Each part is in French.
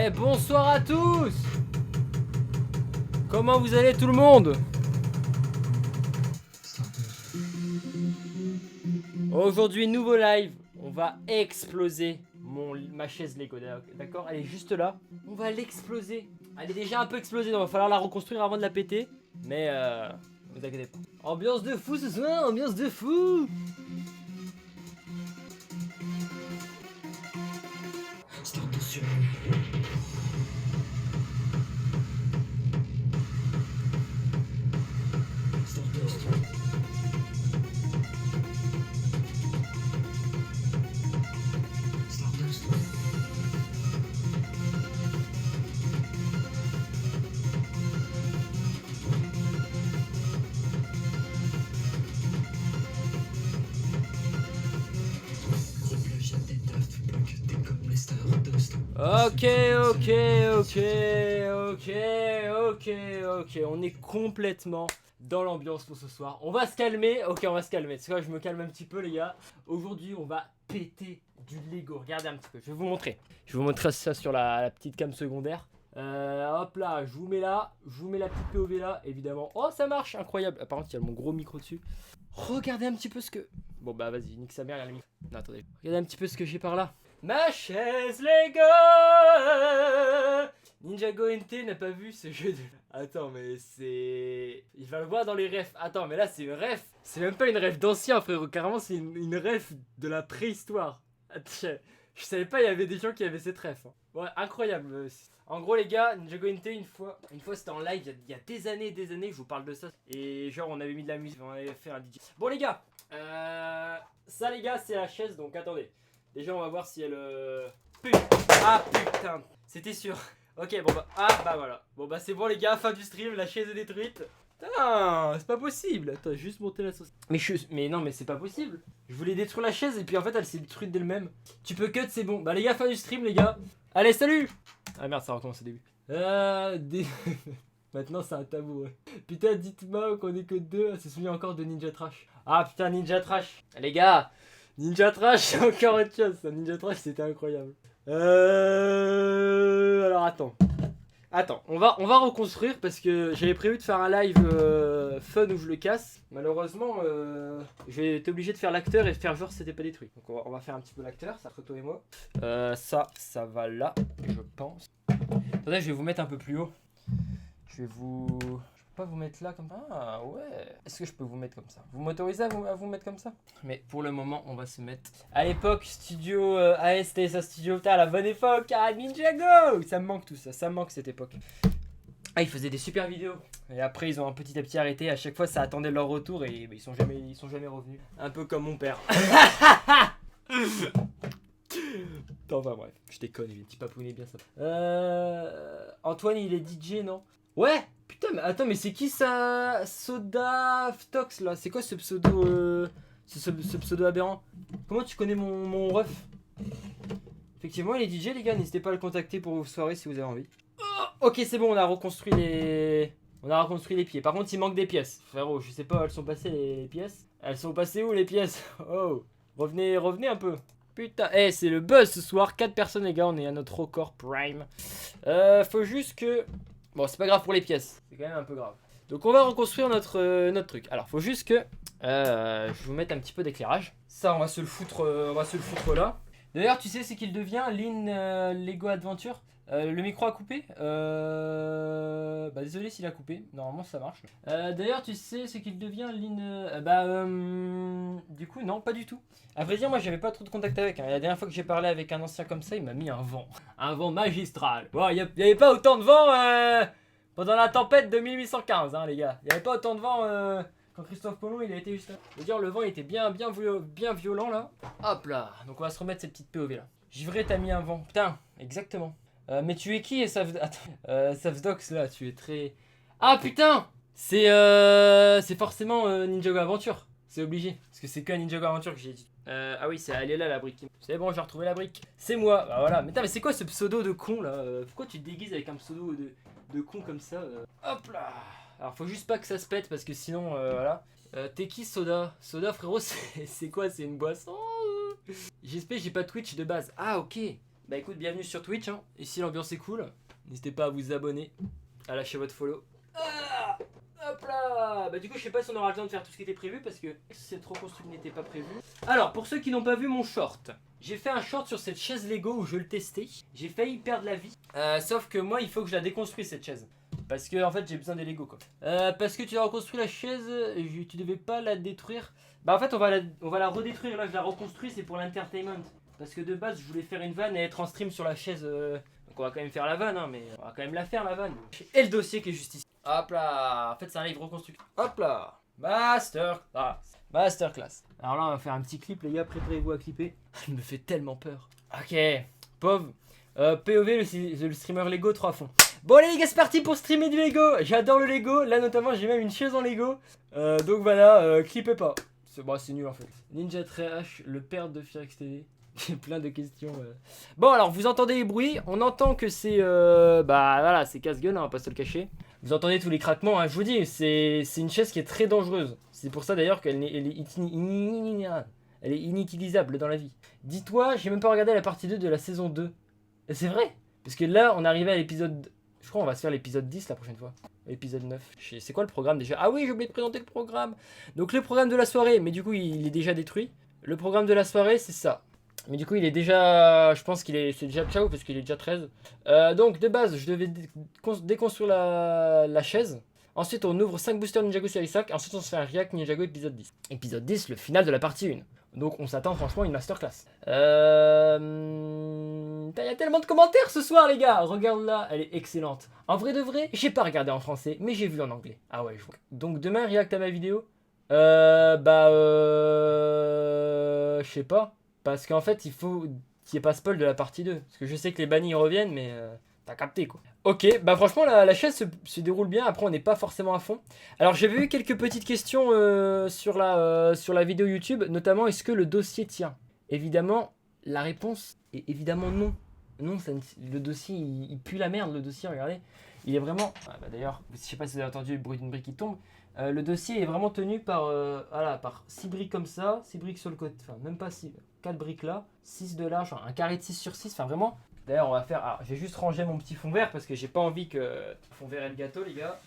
Eh, bonsoir à tous. Comment vous allez tout le monde? Aujourd'hui, nouveau live. On va exploser ma chaise Lego, d'accord? Elle est juste là. On va l'exploser. Elle est déjà un peu explosée, donc il va falloir la reconstruire avant de la péter. Mais vous inquiétez pas. Ambiance de fou ce soir, ambiance de fou. Ok, on est complètement dans l'ambiance pour ce soir. On va se calmer, ok, on va se calmer. C'est quoi, je me calme un petit peu les gars. Aujourd'hui, on va péter du Lego. Regardez un petit peu, je vais vous montrer. Je vais vous montrer ça sur la petite cam secondaire. Hop là, je vous mets là, je vous mets la petite POV là, évidemment. Oh, ça marche, incroyable. Ah, par contre, il y a mon gros micro dessus. Regardez un petit peu ce que... Bon bah vas-y, nique sa mère, il y a le micro. Non, attendez. Regardez un petit peu ce que j'ai par là. Ma chaise Lego. Ninjago NT n'a pas vu ce jeu de... Attends, mais c'est... Il va le voir dans les refs. Attends, mais là c'est une ref. C'est même pas une ref d'ancien, frérot. Carrément, c'est une ref de la préhistoire. Je savais pas, il y avait des gens qui avaient cette ref. Hein. Ouais, incroyable. En gros, les gars, Ninjago NT, une fois c'était en live, il y a des années, je vous parle de ça. Et genre, on avait mis de la musique, on avait fait un DJ. Bon, les gars, ça, les gars, c'est la chaise, donc attendez. Déjà, on va voir si elle... Ah, putain, c'était sûr. Ok, bon bah... Ah, bah voilà. Bon bah c'est bon, les gars, fin du stream, la chaise est détruite. Putain, c'est pas possible. Attends, juste monter la sauce. Mais non, mais c'est pas possible. Je voulais détruire la chaise et puis en fait, elle s'est détruite d'elle-même. Tu peux cut, c'est bon. Bah les gars, fin du stream, les gars. Allez, salut. Ah merde, ça recommence au début. Maintenant, c'est un tabou, ouais. Putain, dites-moi qu'on est que deux. Se souvient encore de Ninja Trash. Ah putain, Ninja Trash. Les gars, Ninja Trash, c'est encore autre chose. Ça. Ninja Trash, c'était incroyable. Alors attends, on va reconstruire parce que j'avais prévu de faire un live fun où je le casse. Malheureusement, je vais être obligé de faire l'acteur et de faire genre c'était pas détruit. Donc on va faire un petit peu l'acteur, ça toi et moi. Ça va là, je pense. Attendez, je vais vous mettre un peu plus haut. Je peux pas vous mettre là comme ça. Ah ouais. Est-ce que je peux vous mettre comme ça? Vous m'autorisez à vous mettre comme ça? Mais pour le moment, on va se mettre... À l'époque, studio ASTSA Studio, putain, la bonne époque, ah, Ninjago. Ça me manque tout ça, me manque cette époque. Ah, ils faisaient des super vidéos. Et après, ils ont un petit à petit arrêté. À chaque fois, ça attendait leur retour et ils sont jamais revenus. Un peu comme mon père. Enfin bref, je déconne, il est petit papounet bien ça. Antoine, il est DJ, non? Ouais. Putain, mais attends, mais c'est qui ça? Soda Ftox là? C'est quoi ce pseudo ce pseudo aberrant? Comment tu connais mon ref? Effectivement, il est DJ, les gars, n'hésitez pas à le contacter pour vos soirées si vous avez envie. Oh, ok, c'est bon, on a reconstruit les pieds. Par contre, il manque des pièces. Frérot, je sais pas où elles sont passées les pièces. Elles sont passées où les pièces? Oh, revenez un peu. Putain, c'est le buzz ce soir. 4 personnes, les gars, on est à notre record prime. Faut juste que... Bon, c'est pas grave pour les pièces. C'est quand même un peu grave. Donc, on va reconstruire notre truc. Alors, faut juste que... je vais vous mettre un petit peu d'éclairage. Ça, on va se le foutre là. D'ailleurs, tu sais, c'est qu'il devient Lin Lego Adventure. Le micro a coupé. Bah, désolé s'il a coupé. Normalement, ça marche. D'ailleurs, tu sais, c'est qu'il devient Lin... du coup, non, pas du tout. À vrai dire, moi, j'avais pas trop de contact avec. Hein. La dernière fois que j'ai parlé avec un ancien comme ça, il m'a mis un vent. Un vent magistral. Bon, il y avait pas autant de vent pendant la tempête de 1815, hein, les gars. Il y avait pas autant de vent quand Christophe Colomb, il a été juste là. Je veux dire, le vent était bien violent, là. Hop là. Donc, on va se remettre cette petite POV, là. Givré, t'as mis un vent. Putain, exactement. Mais tu es qui, Savsdox, là, tu es très... Ah, putain. C'est forcément Ninjago Adventure. C'est obligé. Parce que c'est que Ninjago Adventure que j'ai dit. Ah oui, elle est là la brique. C'est bon, j'ai retrouvé la brique. C'est moi. Bah voilà. Mais c'est quoi ce pseudo de con là? Pourquoi tu te déguises avec un pseudo de con comme ça? Hop là. Alors faut juste pas que ça se pète parce que sinon, voilà. T'es qui Soda? Soda frérot, c'est quoi? C'est une boisson? J'espère que j'ai pas Twitch de base. Ah ok. Bah écoute, bienvenue sur Twitch, hein. Ici l'ambiance est cool. N'hésitez pas à vous abonner, à lâcher votre follow. Ah, hop là. Bah du coup je sais pas si on aura le temps de faire tout ce qui était prévu parce que cette reconstruction n'était pas prévu. Alors pour ceux qui n'ont pas vu mon short, j'ai fait un short sur cette chaise Lego où je le testais. J'ai failli perdre la vie. Sauf que moi il faut que je la déconstruise cette chaise. Parce que en fait j'ai besoin des Lego quoi. Parce que tu as reconstruit la chaise, tu devais pas la détruire. Bah en fait on va la redétruire, là je la reconstruis, c'est pour l'entertainment. Parce que de base je voulais faire une vanne et être en stream sur la chaise. Donc on va quand même faire la vanne, hein, mais on va quand même la faire la vanne. Et le dossier qui est juste ici. Hop là, en fait c'est un livre reconstructif. Hop là, masterclass. Masterclass. Alors là on va faire un petit clip les gars, préparez-vous à clipper. Il me fait tellement peur. Ok, pauvre. POV le streamer Lego 3 fonds. Bon les gars c'est parti pour streamer du Lego. J'adore le Lego, là notamment j'ai même une chaise en Lego. Donc voilà, clippez pas. C'est nul en fait. Ninja Trash, le père de Firex TV. Plein de questions. Bon alors vous entendez les bruits, on entend que c'est bah voilà c'est casse-gueule, hein, on va pas se le cacher. Vous entendez tous les craquements, hein, je vous dis, c'est une chaise qui est très dangereuse. C'est pour ça d'ailleurs qu'elle est inutilisable dans la vie. Dis-toi, j'ai même pas regardé la partie 2 de la saison 2. Et c'est vrai, parce que là on arrivait à l'épisode... Je crois qu'on va se faire l'épisode 10 la prochaine fois. Épisode 9. C'est quoi le programme déjà? Ah oui, j'ai oublié de présenter le programme. Donc le programme de la soirée, mais du coup il est déjà détruit. Le programme de la soirée c'est ça. Mais du coup il est déjà, je pense c'est déjà ciao parce qu'il est déjà 13. Donc de base je devais déconstruire la chaise. Ensuite on ouvre 5 boosters Ninjago Series 5. Ensuite on se fait un React Ninjago épisode 10. Épisode 10, le final de la partie 1. Donc on s'attend franchement à une masterclass. Il y a tellement de commentaires ce soir les gars. Regarde là, elle est excellente. En vrai de vrai, j'ai pas regardé en français, mais j'ai vu en anglais. Ah ouais, je vois. Donc demain React à ma vidéo. Je sais pas. Parce qu'en fait, il faut qu'il n'y ait pas spoil de la partie 2. Parce que je sais que les bannis reviennent, mais t'as capté quoi. Ok, bah franchement, la chaise se déroule bien. Après, on n'est pas forcément à fond. Alors, j'avais eu quelques petites questions sur la vidéo YouTube. Notamment, est-ce que le dossier tient? Évidemment, la réponse est évidemment non. Non, le dossier, il pue la merde, le dossier, regardez. Il est vraiment... Ah, bah, d'ailleurs, je sais pas si vous avez entendu le bruit d'une brique qui tombe. Le dossier est vraiment tenu par, par 6 briques comme ça, 6 briques sur le côté, enfin même pas 6, 4 briques là, 6 de large, un carré de 6 sur 6, enfin vraiment. D'ailleurs on va faire, alors j'ai juste rangé mon petit fond vert parce que j'ai pas envie que le fond vert ait le gâteau les gars.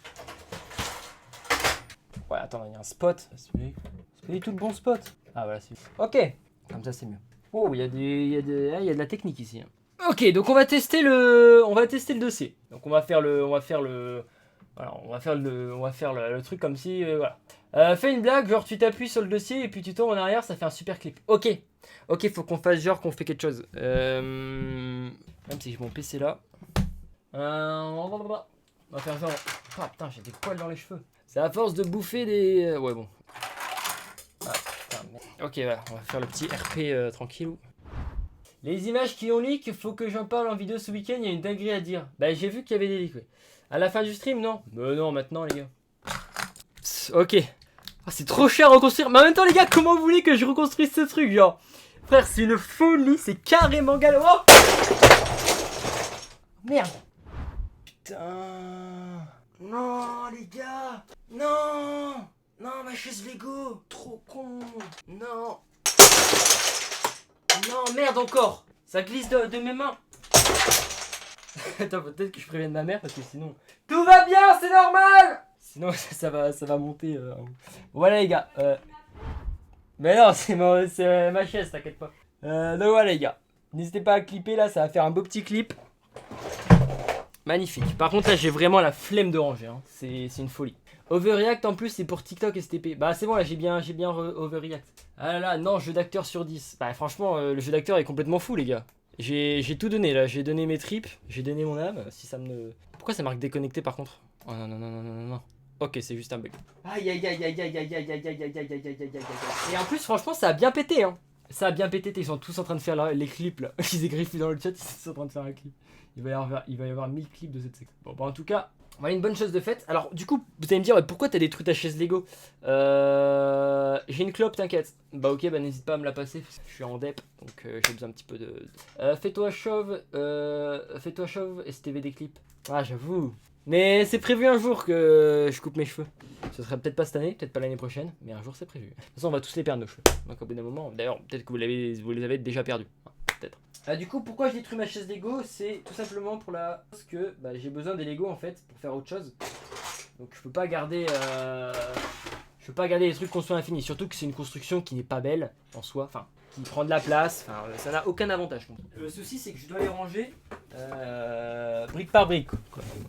Ouais attends, il y a un spot, c'est pas du tout le bon spot. Ah voilà c'est... Ok, comme ça c'est mieux. Oh il y a de la technique ici. Hein. Ok donc on va tester le dossier. Donc on va faire le truc comme si, voilà. Fais une blague, genre tu t'appuies sur le dossier et puis tu tournes en arrière, ça fait un super clip. Ok, faut qu'on fasse genre qu'on fait quelque chose. Même si j'ai mon PC là. On va faire genre... Ah putain, j'ai des poils dans les cheveux. C'est à force de bouffer des... Ouais bon. Ah, putain, merde. Ok voilà, on va faire le petit RP tranquille. Les images qui ont leak, faut que j'en parle en vidéo ce week-end, il y a une dinguerie à dire. Bah j'ai vu qu'il y avait des leaks, ouais. À la fin du stream, non? Non, maintenant les gars. Ok. Oh, c'est trop cher à reconstruire. Mais en même temps les gars, comment vous voulez que je reconstruise ce truc, genre? Frère, c'est une folie, c'est carrément galère. Oh merde. Putain. Non les gars. Non, ma chaise Lego. Trop con. Non, merde encore. Ça glisse de mes mains. Attends, peut-être que je prévienne ma mère parce que sinon... Tout va bien, c'est normal. Sinon ça va monter. Voilà les gars. Mais non, c'est ma chaise, t'inquiète pas. Donc voilà les gars. N'hésitez pas à clipper là, ça va faire un beau petit clip. Magnifique. Par contre là j'ai vraiment la flemme de ranger. Hein. C'est une folie. Overreact en plus c'est pour TikTok STP. Bah c'est bon là j'ai bien overreact. Ah là là, non, jeu d'acteur sur 10. Bah franchement le jeu d'acteur est complètement fou les gars. J'ai tout donné là, j'ai donné mes tripes, j'ai donné mon âme, si ça me... Pourquoi ça marque déconnecté par contre? Oh non. Ok, c'est juste un bug. Aïe. Et en plus franchement ça a bien pété hein. Ça a bien pété, ils sont tous en train de faire les clips là. Ils écrivent dans le chat, ils sont en train de faire un clip. Il va y avoir 1000 clips de cette section. Bon, en tout cas, voilà une bonne chose de faite. Alors du coup, vous allez me dire, pourquoi t'as détruit ta chaise Lego? J'ai une clope, t'inquiète. Bah ok, bah n'hésite pas à me la passer. Je suis en dep, donc j'ai besoin un petit peu de... Fais-toi chauve, STV des clips. Ah j'avoue. Mais c'est prévu un jour que je coupe mes cheveux. Ce serait peut-être pas cette année, peut-être pas l'année prochaine, mais un jour c'est prévu. De toute façon, on va tous les perdre nos cheveux. Donc au bout d'un moment, d'ailleurs, peut-être que vous les avez déjà perdus. peut-être. Du coup, pourquoi je détruis ma chaise Lego? C'est tout simplement parce que j'ai besoin des Lego en fait pour faire autre chose. Donc je peux pas garder les trucs construits à l'infini. Surtout que c'est une construction qui n'est pas belle en soi, enfin qui prend de la place. Enfin, ça n'a aucun avantage. Le souci c'est que je dois les ranger brique par brique.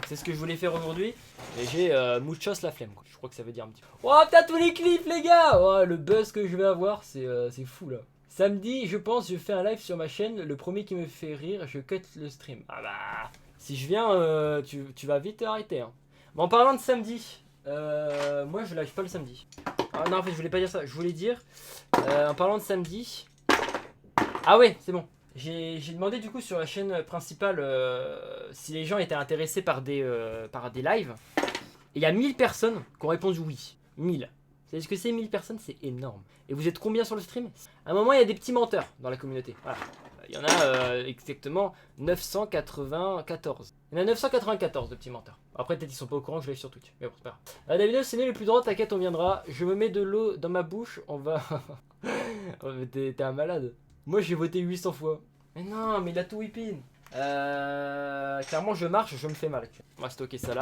C'est ce que je voulais faire aujourd'hui. Et j'ai muchos la flemme. Je crois que ça veut dire un petit peu. Oh putain tous les clips les gars. Oh, le buzz que je vais avoir c'est fou là. Samedi, je pense, je fais un live sur ma chaîne. Le premier qui me fait rire, je cut le stream. Ah bah, si je viens, tu vas vite arrêter. Hein. Bon, en parlant de samedi, moi je live pas le samedi. Ah non, en fait, je voulais pas dire ça. Je voulais dire, en parlant de samedi. Ah ouais, c'est bon. J'ai demandé du coup sur la chaîne principale si les gens étaient intéressés par des lives. Et il y a 1000 personnes qui ont répondu oui. 1000. Vous savez ce que c'est 1000 personnes? C'est énorme. Et vous êtes combien sur le stream? À un moment, il y a des petits menteurs dans la communauté. Voilà. Il y en a exactement 994. Il y en a 994 de petits menteurs. Après, peut-être ils sont pas au courant que je live sur Twitch. Mais bon, c'est pas grave. David, c'est né le plus droit, t'inquiète, on viendra. Je me mets de l'eau dans ma bouche, on va. Oh, mais t'es un malade. Moi, j'ai voté 800 fois. Mais non, mais il a tout whipping. Clairement, je marche, je me fais mal. On va stocker ça là.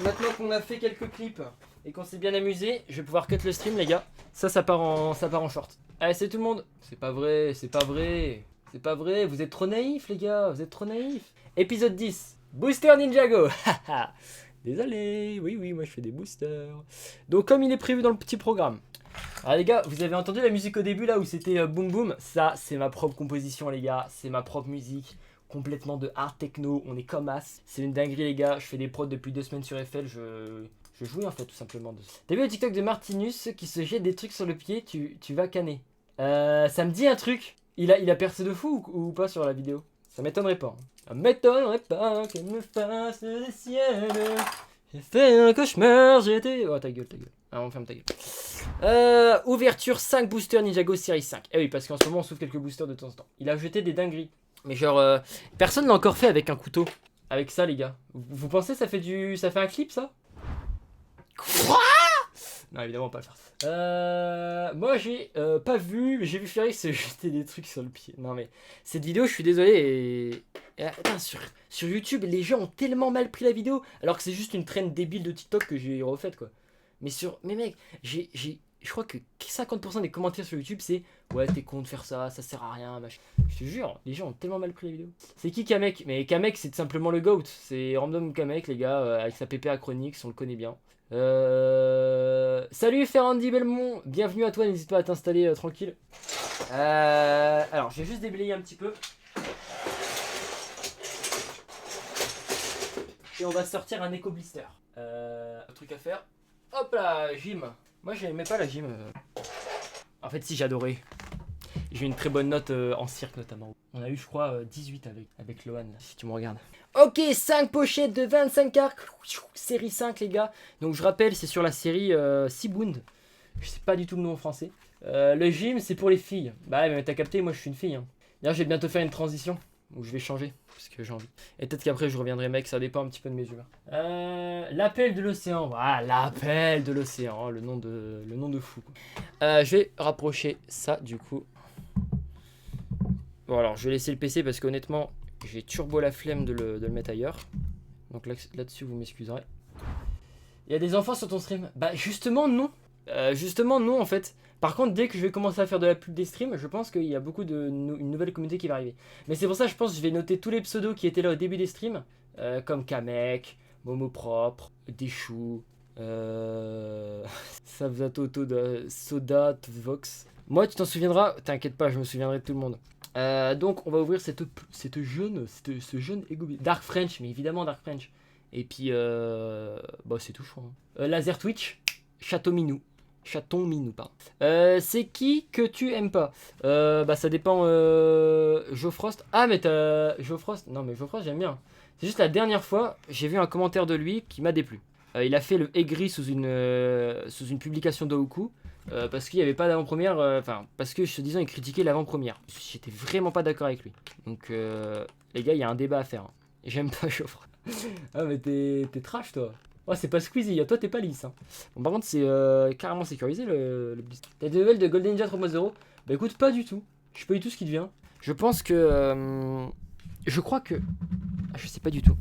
Maintenant qu'on a fait quelques clips et qu'on s'est bien amusé, je vais pouvoir cut le stream, les gars. Ça part en short. Allez, c'est tout le monde. C'est pas vrai, c'est pas vrai. C'est pas vrai, vous êtes trop naïfs, les gars. Vous êtes trop naïfs. Épisode 10. Booster Ninjago. Désolé. Oui, moi je fais des boosters. Donc, comme il est prévu dans le petit programme. Alors, les gars, vous avez entendu la musique au début là où c'était boum boum. Ça, c'est ma propre composition, les gars. C'est ma propre musique. Complètement de hard techno, on est comme as. C'est une dinguerie les gars, je fais des prods depuis 2 semaines sur FL, je jouis en fait tout simplement. T'as vu le TikTok de Martinus qui se jette des trucs sur le pied, tu vas canner. Ça me dit un truc, il a percé de fou ou pas sur la vidéo? Ça m'étonnerait pas. Ça m'étonnerait pas qu'elle me fasse des ciels. J'ai fait un cauchemar, j'étais... Oh ta gueule. Ah, on ferme ta gueule. Ouverture 5 boosters Ninjago Série 5. Eh oui, parce qu'en ce moment on s'ouvre quelques boosters de temps en temps. Il a jeté des dingueries. Mais genre, personne l'a encore fait avec un couteau. Avec ça, les gars. Vous pensez ça fait un clip, ça? Quoi? Non, évidemment, pas le faire. Moi, j'ai pas vu. J'ai vu Ferry se jeter des trucs sur le pied. Non, mais cette vidéo, je suis désolé. Attends, sur YouTube, les gens ont tellement mal pris la vidéo. Alors que c'est juste une traîne débile de TikTok que j'ai refaite, quoi. Mais mec, je crois que 50% des commentaires sur YouTube, c'est ouais, t'es con de faire ça, ça sert à rien, machin. Je te jure, les gens ont tellement mal pris la vidéo. C'est qui Kamek? Mais Kamek, c'est tout simplement le GOAT. C'est Random Kamek, les gars, avec sa PPA chronique, on le connaît bien. Salut Ferrandi Belmont, bienvenue à toi, n'hésite pas à t'installer tranquille. Alors, je vais juste déblayer un petit peu. Et on va sortir un Eco Blister. Un truc à faire. Hop là, gym. Moi, j'aimais pas la gym. En fait, si, j'adorais. J'ai eu une très bonne note en cirque notamment. On a eu, je crois, 18 avec Lohan, si tu me regardes. Ok, 5 pochettes de 25 cartes. Série 5, les gars. Donc, je rappelle, c'est sur la série Seabound. Je sais pas du tout le nom en français. Le gym, c'est pour les filles. Bah, mais t'as capté, moi, je suis une fille. Hein. D'ailleurs, je vais bientôt faire une transition où je vais changer. Parce que j'ai envie. Et peut-être qu'après, je reviendrai, mec. Ça dépend un petit peu de mes humeurs. L'appel de l'océan. Voilà, l'appel de l'océan. Le nom de fou. Je vais rapprocher ça, du coup. Bon, alors, je vais laisser le PC parce qu'honnêtement, j'ai turbo la flemme de le mettre ailleurs. Donc là-dessus, vous m'excuserez. Il y a des enfants sur ton stream? Bah, justement, non. Justement, non, en fait. Par contre, dès que je vais commencer à faire de la pub des streams, je pense qu'il y a beaucoup une nouvelle communauté qui va arriver. Mais c'est pour ça, je pense que je vais noter tous les pseudos qui étaient là au début des streams. Comme Kamek, Momo Propre, Deschou, Savzatoto, Soda, Vox. Moi, tu t'en souviendras, t'inquiète pas, je me souviendrai de tout le monde. Donc, on va ouvrir ce jeune ego. Dark French, mais évidemment Dark French. Et puis, bah, c'est tout, je crois. Laser Twitch, Chaton Minou, pardon. C'est qui que tu aimes pas? Bah, ça dépend. Geoffrost. Ah, mais t'as. Geoffrost. Non, mais Geoffrost, j'aime bien. C'est juste la dernière fois, j'ai vu un commentaire de lui qui m'a déplu. Il a fait le aigri sous une publication d'Oku. Parce qu'il n'y avait pas d'avant-première, parce que, soi-disant, il critiquait l'avant-première. J'étais vraiment pas d'accord avec lui. Donc, les gars, il y a un débat à faire. Hein. J'aime pas Geoffroy. Ah, mais t'es trash, toi. Oh, c'est pas Squeezie, toi, t'es pas lisse. Hein. Bon, par contre, c'est carrément sécurisé le blister. T'as des levels de Golden Ninja 3.0? Bah, écoute, pas du tout. Je sais pas du tout ce qui devient. Je pense que... je crois que... Ah, je sais pas du tout.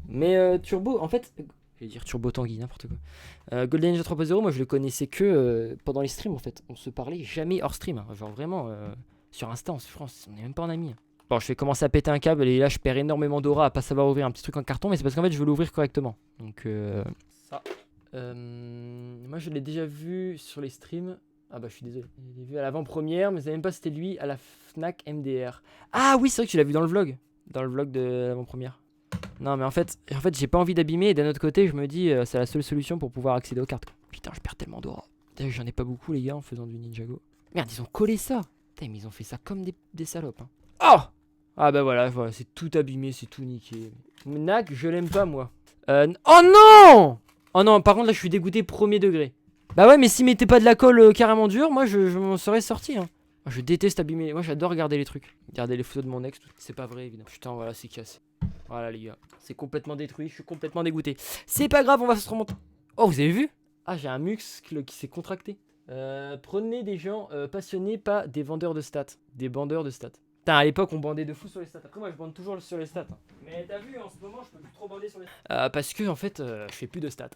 Mais Turbo, en fait... Je vais dire Turbo Tanguy, n'importe quoi. Golden Ninja 3.0, moi je le connaissais que pendant les streams en fait. On se parlait jamais hors stream. Hein. Genre vraiment, sur Insta, on est même pas en amis. Hein. Bon, je vais commencer à péter un câble et là je perds énormément d'aura à pas savoir ouvrir un petit truc en carton. Mais c'est parce qu'en fait je veux l'ouvrir correctement. Donc ça. Moi je l'ai déjà vu sur les streams. Ah bah je suis désolé. Je l'ai vu à l'avant-première, mais je savais même pas si c'était lui à la Fnac MDR. Ah oui, c'est vrai que tu l'as vu dans le vlog. Dans le vlog de l'avant-première. Non mais en fait j'ai pas envie d'abîmer et d'un autre côté je me dis c'est la seule solution pour pouvoir accéder aux cartes. Putain je perds tellement d'aura. J'en ai pas beaucoup les gars en faisant du Ninjago. Merde ils ont collé ça. Putain mais ils ont fait ça comme des salopes. Hein. Oh ah bah voilà c'est tout abîmé, c'est tout niqué. Nak je l'aime pas moi. Oh non. Oh non par contre là je suis dégoûté premier degré. Bah ouais mais s'ils mettaient pas de la colle carrément dure moi je m'en serais sorti hein. Je déteste abîmer, moi j'adore regarder les trucs. Regarder les photos de mon ex, c'est pas vrai évidemment. Putain voilà c'est cassé. Voilà les gars, c'est complètement détruit, je suis complètement dégoûté. C'est pas grave, on va se remonter. Oh vous avez vu? Ah j'ai un muscle qui s'est contracté. Prenez des gens passionnés, pas des vendeurs de stats. Des bandeurs de stats. Putain à l'époque on bandait de fou sur les stats. Après moi je bande toujours sur les stats. Hein. Mais t'as vu en ce moment je peux plus trop bander sur les stats. Parce que en fait je fais plus de stats.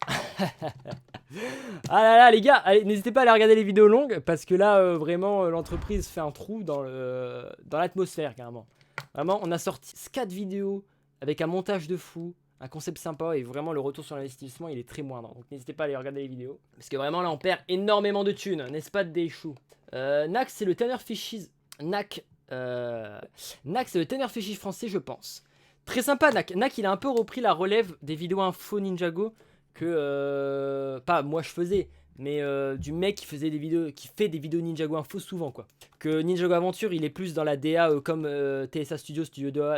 Ah là là les gars, allez, n'hésitez pas à aller regarder les vidéos longues. Parce que là vraiment l'entreprise fait un trou dans l'atmosphère carrément. Vraiment on a sorti 4 vidéos. Avec un montage de fou, un concept sympa et vraiment le retour sur l'investissement il est très moindre. Donc n'hésitez pas à aller regarder les vidéos. Parce que vraiment là on perd énormément de thunes, n'est-ce pas des choux. Nak c'est le Tanner Fishies. Nak c'est le Tanner Fishies français je pense. Très sympa Nak. Nak il a un peu repris la relève des vidéos info Ninjago que pas moi je faisais. Mais du mec qui fait des vidéos Ninjago info souvent quoi. Que Ninjago Aventure il est plus dans la DA comme TSA Studio,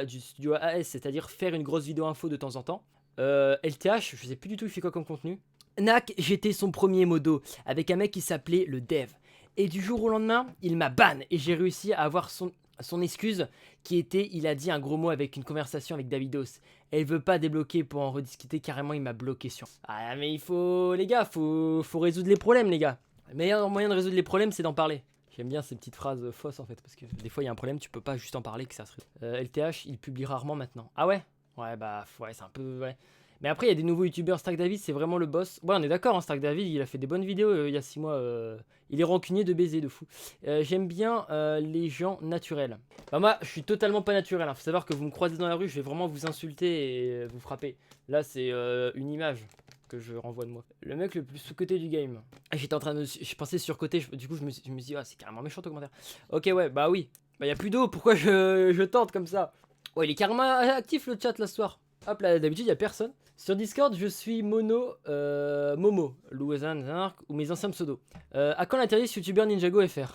du studio AS, c'est-à-dire faire une grosse vidéo info de temps en temps. LTH, je sais plus du tout il fait quoi comme contenu. Nak, j'étais son premier modo avec un mec qui s'appelait le Dev. Et du jour au lendemain, il m'a ban et j'ai réussi à avoir son excuse qui était, il a dit un gros mot avec une conversation avec Davidos. Elle veut pas débloquer pour en rediscuter, carrément il m'a bloqué sur. Ah mais il faut, les gars, faut résoudre les problèmes les gars. Le meilleur moyen de résoudre les problèmes c'est d'en parler. J'aime bien ces petites phrases fausses en fait, parce que des fois il y a un problème, tu peux pas juste en parler que ça se résout. LTH, il publie rarement maintenant. Ah ouais? Ouais bah ouais c'est un peu... Ouais. Mais après il y a des nouveaux youtubeurs, Stark David c'est vraiment le boss. Ouais on est d'accord, hein, Stark David il a fait des bonnes vidéos il y a 6 mois. Il est rancunier de baiser de fou. J'aime bien les gens naturels. Bah moi je suis totalement pas naturel. Faut savoir que vous me croisez dans la rue, je vais vraiment vous insulter et vous frapper. Là c'est une image que je renvoie de moi. Le mec le plus sous-côté du game. J'étais en train de... Je pensais surcoté, du coup je me suis dit ah c'est carrément méchant ton commentaire. Ok ouais bah oui. Bah y a plus d'eau, pourquoi je tente comme ça? Ouais il est carrément actif le chat là ce soir. Hop là d'habitude y a personne. Sur Discord, je suis Momo, Louazan, ou mes anciens pseudos. À quand l'interdit YouTuber Ninjago FR?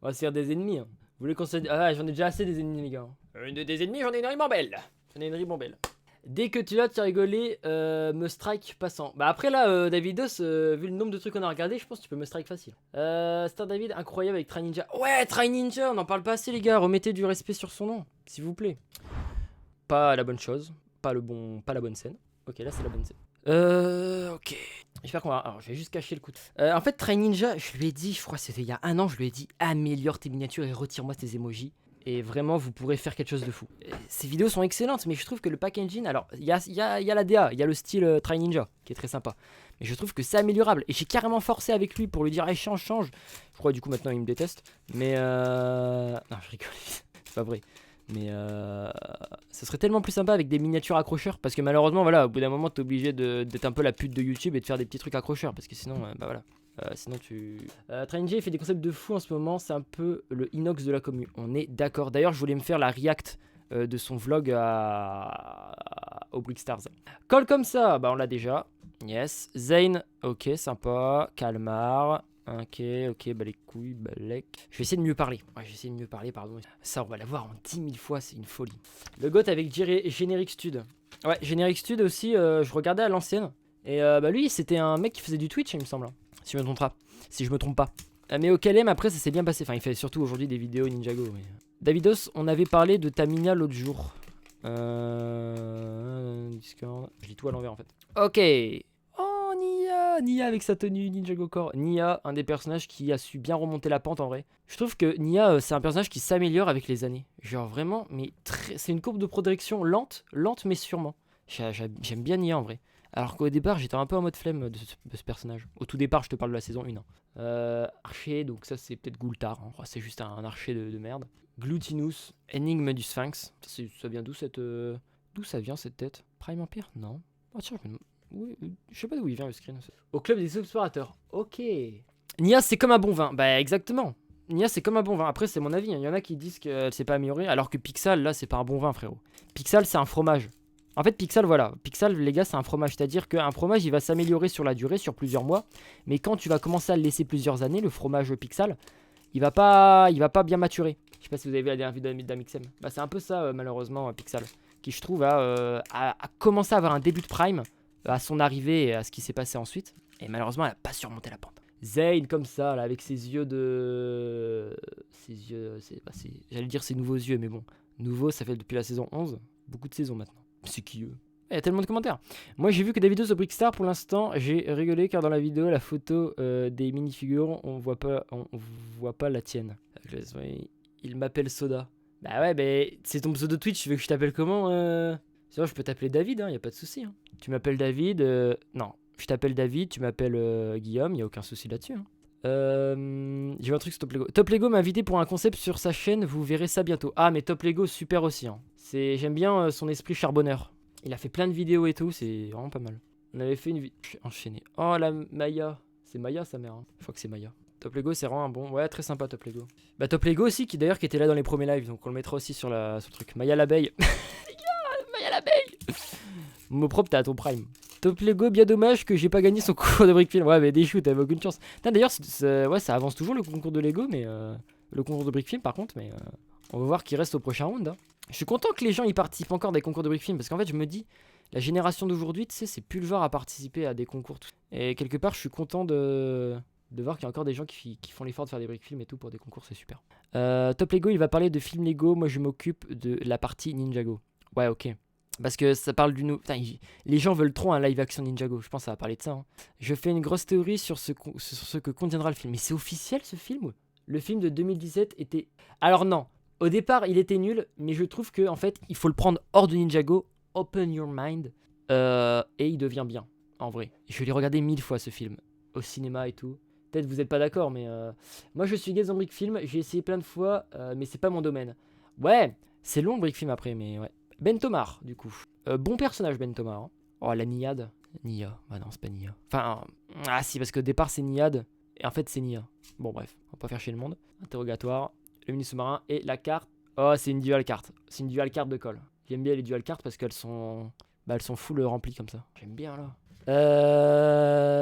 On va se faire des ennemis. Hein. Vous voulez qu'on se... Ah, j'en ai déjà assez des ennemis, les gars. Des ennemis, j'en ai une ribambelle. Dès que tu as rigolé, me strike passant. Bah après là, Davidos, vu le nombre de trucs qu'on a regardé, je pense que tu peux me strike facile. Star David, incroyable avec Try Ninja. Ouais, Try Ninja, on n'en parle pas assez, les gars. Remettez du respect sur son nom, s'il vous plaît. Pas la bonne chose, pas la bonne scène. Ok, là c'est la bonne scène. Ok. J'espère qu'on va... Alors, je vais juste cacher le coup. En fait, Try Ninja, je lui ai dit, je crois que c'était il y a un an, je lui ai dit améliore tes miniatures et retire-moi tes emojis. Et vraiment, vous pourrez faire quelque chose de fou. Ces vidéos sont excellentes, mais je trouve que le pack engine... Alors, il y a la DA, il y a le style Try Ninja, qui est très sympa. Mais je trouve que c'est améliorable. Et j'ai carrément forcé avec lui pour lui dire, hey, change. Je crois du coup maintenant il me déteste. Mais non, je rigole. C'est pas vrai. Mais ça serait tellement plus sympa avec des miniatures accrocheurs. Parce que malheureusement, voilà, au bout d'un moment, t'es obligé d'être un peu la pute de YouTube et de faire des petits trucs accrocheurs. Parce que sinon, bah voilà. Sinon tu... Try Ninja il fait des concepts de fou en ce moment. C'est un peu le inox de la commu. On est d'accord. D'ailleurs, je voulais me faire la react de son vlog au Brickstars. Call comme ça, bah on l'a déjà. Yes. Zane, ok, sympa. Calmar. Ok, bah les couilles, balek. Je vais essayer de mieux parler. Ouais, je vais essayer de mieux parler, pardon. Ça, on va l'avoir en 10 000 fois, c'est une folie. Le goth avec Generic Stud. Ouais, Generic Stud aussi, je regardais à l'ancienne. Et bah lui, c'était un mec qui faisait du Twitch, il me semble. Si je me trompe pas. Si je me trompe pas. Mais au KLM, après, ça s'est bien passé. Enfin, il fait surtout aujourd'hui des vidéos Ninjago. Mais... Davidos, on avait parlé de Tamina l'autre jour. Discord. Je lis tout à l'envers en fait. Ok. On y Nia avec sa tenue Ninjago Core. Nia, un des personnages qui a su bien remonter la pente en vrai. Je trouve que Nia, c'est un personnage qui s'améliore avec les années. Genre vraiment, mais c'est une courbe de progression lente mais sûrement. J'aime bien Nia en vrai. Alors qu'au départ, j'étais un peu en mode flemme de ce personnage. Au tout départ, je te parle de la saison 1. Archer, donc ça c'est peut-être Goultar. Hein. C'est juste un archer de merde. Glutinous, énigme du Sphinx. Ça vient d'où cette. D'où ça vient cette tête? Prime Empire? Non. Oh tiens, oui, je sais pas d'où il vient le screen. Au club des explorateurs. Ok. Nia, c'est comme un bon vin. Bah exactement. Nia, c'est comme un bon vin. Après, c'est mon avis. Il y en a qui disent qu'elle s'est pas améliorée, alors que Pixel, là, c'est pas un bon vin, frérot. Pixel, c'est un fromage. En fait, Pixel, voilà. Pixel, les gars, c'est un fromage. C'est-à-dire qu'un fromage, il va s'améliorer sur la durée, sur plusieurs mois. Mais quand tu vas commencer à le laisser plusieurs années, le fromage Pixel, il va pas bien maturer. Je sais pas si vous avez vu la dernière vidéo d'Amixem. Bah, c'est un peu ça, malheureusement, Pixel. Qui, je trouve, a commencé à avoir un début de prime à son arrivée et à ce qui s'est passé ensuite. Et malheureusement, elle a pas surmonté la pente. Zane, comme ça, là, avec ses yeux de. Ses yeux. J'allais dire ses nouveaux yeux, mais bon. Nouveau, ça fait depuis la saison 11. Beaucoup de saisons maintenant. C'est qui eux? Il y a tellement de commentaires. Moi, j'ai vu que des vidéos sur Brickstar pour l'instant. J'ai rigolé car dans la vidéo, la photo des minifigures, on voit pas la tienne. Il m'appelle Soda. Bah ouais, mais c'est ton pseudo Twitch. Tu veux que je t'appelle comment Sinon, je peux t'appeler David, hein, y a pas de souci. Hein. Tu m'appelles David. Non, je t'appelle David. Tu m'appelles Guillaume. Y a aucun souci là-dessus. Hein. J'ai vu un truc sur Top Lego. Top Lego m'a invité pour un concept sur sa chaîne. Vous verrez ça bientôt. Ah, mais Top Lego, super aussi. Hein. J'aime bien son esprit charbonneur. Il a fait plein de vidéos et tout, c'est vraiment pas mal. On avait fait une vidéo enchaînée. Oh la Maya. C'est Maya sa mère. Hein. Je crois que c'est Maya. Top Lego, c'est vraiment un bon. Ouais, très sympa Top Lego. Bah, Top Lego aussi, qui d'ailleurs qui était là dans les premiers lives. Donc on le mettra aussi sur le truc. Maya l'abeille. Maya l'abeille. Mot propre, t'as ton prime. Top Lego, bien dommage que j'ai pas gagné son concours de Brickfield. Ouais, mais des shoots, t'avais aucune chance. D'ailleurs, ouais, ça avance toujours le concours de Lego, mais le concours de Brickfield par contre, mais on va voir qui reste au prochain round. Hein. Je suis content que les gens y participent encore des concours de Brickfield parce qu'en fait, je me dis, la génération d'aujourd'hui, tu sais, c'est plus le genre à participer à des concours. Et quelque part, je suis content de voir qu'il y a encore des gens qui font l'effort de faire des Brickfield et tout pour des concours, c'est super. Top Lego, il va parler de film Lego. Moi, je m'occupe de la partie Ninjago. Ouais, ok. Parce que ça parle d'une. Les gens veulent trop un live action Ninjago. Je pense que ça va parler de ça. Hein. Je fais une grosse théorie sur ce que contiendra le film. Mais c'est officiel ce film? Le film de 2017 était. Alors non. Au départ, il était nul. Mais je trouve que en fait, il faut le prendre hors de Ninjago. Open your mind. Et il devient bien. En vrai. Je l'ai regardé 1000 fois ce film. Au cinéma et tout. Peut-être vous n'êtes pas d'accord. Mais moi, je suis gaze en Brickfilm. J'ai essayé plein de fois. Mais c'est pas mon domaine. Ouais. C'est long le Brickfilm après. Mais ouais. Ben Tomar, du coup. Bon personnage, Ben Tomar. Hein. Oh, la Niad. Nia. Ah non, c'est pas Nia. Enfin, ah si, parce qu'au départ, c'est Niad. Et en fait, c'est Nia. Bon, bref, on va pas faire chier le monde. Interrogatoire, le mini sous-marin et la carte. Oh, c'est une dual carte. C'est une dual carte de colle. J'aime bien les dual cartes parce qu'elles sont. Bah, elles sont full remplies comme ça. J'aime bien là.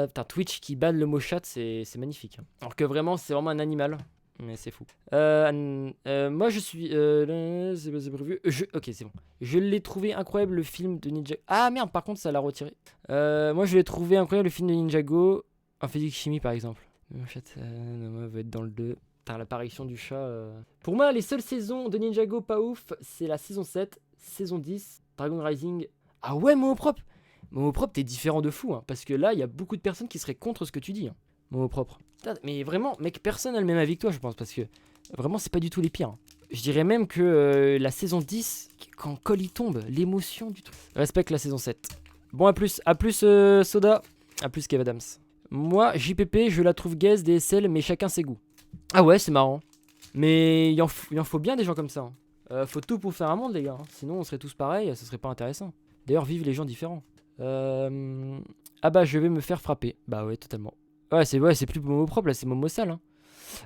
Putain, Twitch qui banne le mot chat, c'est magnifique. Hein. Alors que vraiment, c'est vraiment un animal. Mais c'est fou. Moi je suis. C'est prévu. Ok, c'est bon. Je l'ai trouvé incroyable le film de Ninjago. Ah merde, par contre, ça l'a retiré. Moi je l'ai trouvé incroyable le film de Ninjago. En physique-chimie par exemple. Mon chat va être dans le 2. Putain, l'apparition du chat. Pour moi, les seules saisons de Ninjago pas ouf, c'est la saison 7, saison 10, Dragon Rising. Ah ouais, Momo Propre. Momo Propre, t'es différent de fou. Hein, parce que là, il y a beaucoup de personnes qui seraient contre ce que tu dis. Hein. Momo Propre. Mais vraiment, mec, personne n'a le même avis que toi, je pense, parce que vraiment, c'est pas du tout les pires. Hein. Je dirais même que la saison 10, quand Cole y tombe, l'émotion du truc. Respecte la saison 7. Bon, à plus Soda, à plus Kev Adams. Moi, JPP, je la trouve gaze, DSL, mais chacun ses goûts. Ah ouais, c'est marrant. Mais il en faut bien des gens comme ça. Hein. Faut tout pour faire un monde, les gars. Hein. Sinon, on serait tous pareils, ça serait pas intéressant. D'ailleurs, vive les gens différents. Ah bah, je vais me faire frapper. Bah ouais, totalement. Ouais, c'est plus Momo Propre, là, c'est Momo Sale.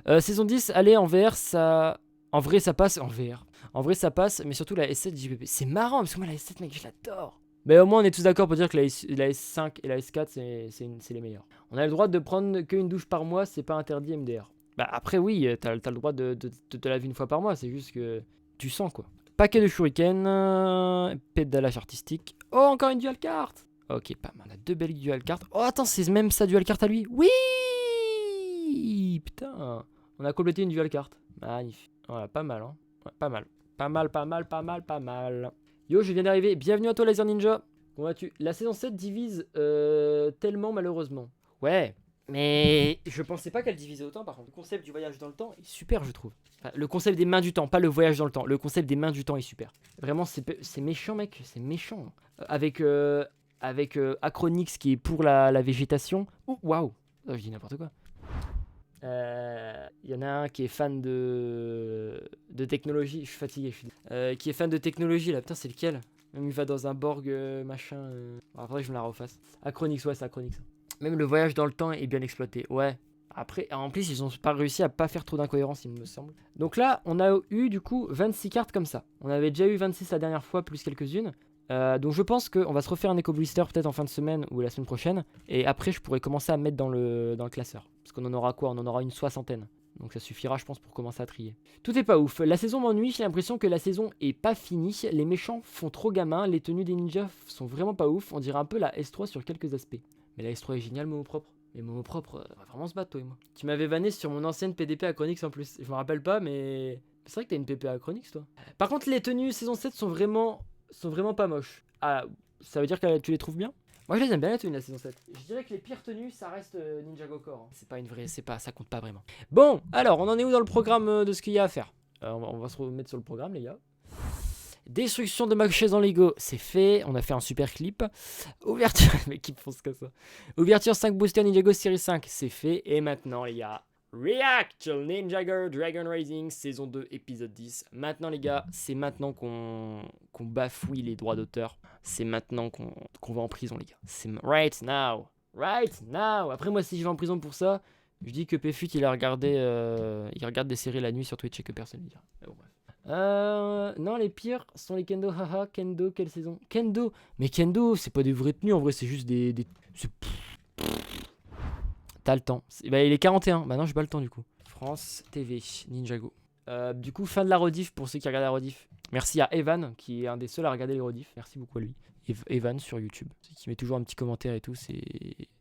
Hein. Saison 10, allez, en VR, ça... En vrai, ça passe. En VR. En vrai, ça passe, mais surtout la S7 JPP. C'est marrant, parce que moi, la S7, mec, je l'adore. Mais au moins, on est tous d'accord pour dire que la S5 et la S4, c'est les meilleurs. On a le droit de prendre qu'une douche par mois, c'est pas interdit MDR. Bah après, oui, t'as le droit de te laver une fois par mois, c'est juste que tu sens, quoi. Paquet de shuriken, pédalage artistique. Oh, encore une dual carte. Ok, pas mal. On a 2 belles dual cartes. Oh, attends, c'est même sa dual carte à lui. Oui. Putain. On a complété une dual carte. Magnifique. Voilà, pas mal, hein. Ouais, pas mal. Pas mal. Yo, je viens d'arriver. Bienvenue à toi, Laser Ninja. Comment vas-tu? La saison 7 divise tellement, malheureusement. Ouais, mais je pensais pas qu'elle divisait autant par contre. Le concept du voyage dans le temps est super, je trouve. Enfin, le concept des mains du temps, pas le voyage dans le temps. Le concept des mains du temps est super. Vraiment, c'est méchant, mec, c'est méchant. Avec Acronix qui est pour la végétation. Ouh, waouh, oh, je dis n'importe quoi. Il y en a un qui est fan de technologie. Je suis fatigué, qui est fan de technologie là. Putain, c'est lequel? Même il va dans un Borg machin. Après, je me la refasse. Acronix, ouais, c'est Acronix. Même le voyage dans le temps est bien exploité. Ouais. Après, en plus, ils ont pas réussi à pas faire trop d'incohérences, il me semble. Donc là, on a eu du coup 26 cartes comme ça. On avait déjà eu 26 la dernière fois, plus quelques-unes. Donc je pense qu'on va se refaire un Eco Blister peut-être en fin de semaine ou la semaine prochaine. Et après, je pourrais commencer à mettre dans le classeur. Parce qu'on en aura quoi? On en aura une 60aine. Donc ça suffira, je pense, pour commencer à trier. Tout est pas ouf. La saison m'ennuie, j'ai l'impression que la saison est pas finie. Les méchants font trop gamin. Les tenues des ninjas sont vraiment pas ouf. On dirait un peu la S3 sur quelques aspects. Mais la S3 est géniale, Momo propre. Mais Momo propre, on va vraiment se battre, toi et moi. Tu m'avais vanné sur mon ancienne PDP Acronix en plus. Je me rappelle pas, mais c'est vrai que t'as une PP Acronix, toi. Par contre, les tenues saison 7 sont vraiment pas moches. Ah, ça veut dire que tu les trouves bien? Moi, je les aime bien, les tenues de la saison 7. Je dirais que les pires tenues, ça reste Ninjago Core. C'est pas une vraie, ça compte pas vraiment. Bon, alors, on en est où dans le programme de ce qu'il y a à faire? On va se remettre sur le programme, les gars. Destruction de ma chaise en Lego, c'est fait. On a fait un super clip. Ouverture, mais qui pense comme ça. Ouverture 5 Booster Ninjago Series 5, c'est fait. Et maintenant, les gars, React Ninjago Dragon Rising saison 2 épisode 10. Maintenant, les gars, c'est maintenant qu'on bafouille les droits d'auteur. C'est maintenant qu'on va en prison, les gars. C'est right now. Right now. Après, moi, si je vais en prison pour ça, je dis que Pfut, il regarde des séries la nuit sur Twitch et que personne ne dira. Bon, bref. Non, les pires sont les Kendo. Haha, Kendo, quelle saison? Kendo. Mais Kendo, c'est pas des vraies tenues, en vrai, c'est juste des... T'as le temps. Bah, il est 41. Bah non, j'ai pas le temps, du coup. France TV, Ninjago. Du coup, fin de la rediff pour ceux qui regardent la rediff. Merci à Evan, qui est un des seuls à regarder les rediffs. Merci beaucoup à lui. Evan sur YouTube. Qui met toujours un petit commentaire et tout, c'est...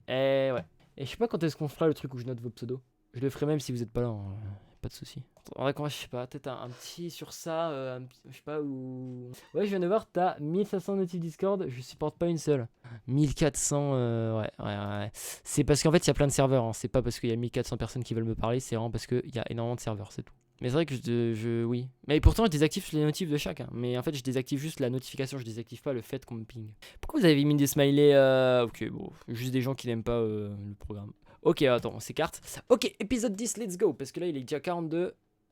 ouais. Et je sais pas quand est-ce qu'on fera le truc où je note vos pseudos. Je le ferai même si vous êtes pas là, hein. Pas de soucis. En vrai, je sais pas, peut-être un petit sur ça, je sais pas où... Ouais, je viens de voir, t'as 1500 notifs Discord, je supporte pas une seule. 1400, ouais. C'est parce qu'en fait, il y a plein de serveurs, hein. C'est pas parce qu'il y a 1400 personnes qui veulent me parler, c'est vraiment parce qu'il y a énormément de serveurs, c'est tout. Mais c'est vrai que oui. Mais pourtant, je désactive les notifs de chacun. Mais en fait, je désactive juste la notification, je désactive pas le fait qu'on me ping. Pourquoi vous avez mis des smileys Ok, bon, juste des gens qui n'aiment pas le programme. Ok, attends, on s'écarte. Ok, épisode 10, let's go. Parce que là, il est déjà 42.